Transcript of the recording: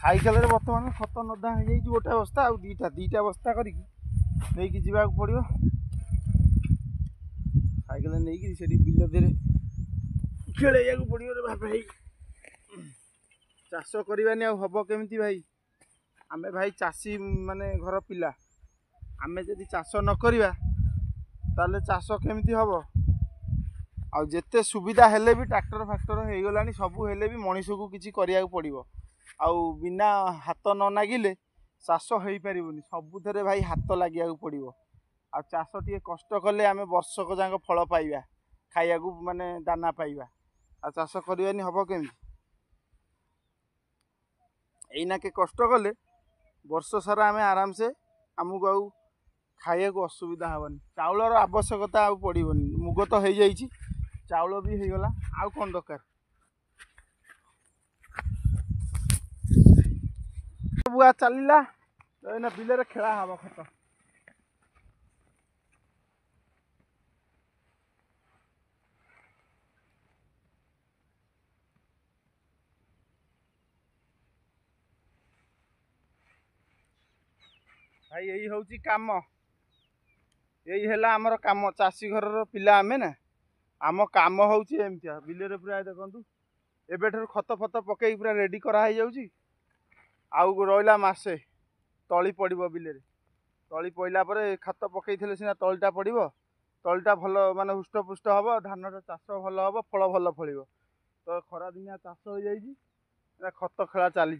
Cycle रे बर्तमान खत नदा हो जाए गोटे बस्ता आ दीटा बस्ता करके जावाक पड़ो साइकेल नहीं से बिल दे खेल पड़ो रे भाई चाष करवानी हम केमी भाई आमे भाई चाषी माने घर पिला आमे जदि चाष न करवा ताले चाष केमिति हम आते सुविधा हेले भी ट्रैक्टर फैक्टर हो गलानी सबू हेले भी मनीष को किसी करिया पड़ो आउ बिना हाथ न नागिले चाष हो पारबनी सबुथे भाई हाथ लगे पड़ो आ चाष टे कष्ट कले आम वर्षक जाक फल पाइबा खाया माने दाना पाइबा आ चाष करवानी हम केमी एना के कष्ट कले वर्ष सारा आम आराम से आमको आउ खाया असुविधा हेनी चाउलर आवश्यकता आउ पड़ोनी मुग तो हो जाइए चाउल भी हो गला आउ कौन दरकार बुआ चलला तो बिल खेला हम खत भाई यही हूँ कम यही है आमर कम चाषी घर पिला आमे ना आम कम होमतिया बिल पूरा देखु एबेठर खत फत पकई पूरा रेडी कराई जाऊँगी आउ रहा मसे तली पड़ो बिल तली पड़ला खत पकई सीना तलीटा पड़ो तलीटा भल माने हुष्टपुष्ट हम धान चाष भल हम फल भल फल तो खरा दिनिया चाष हो जाइए खत खेला चली।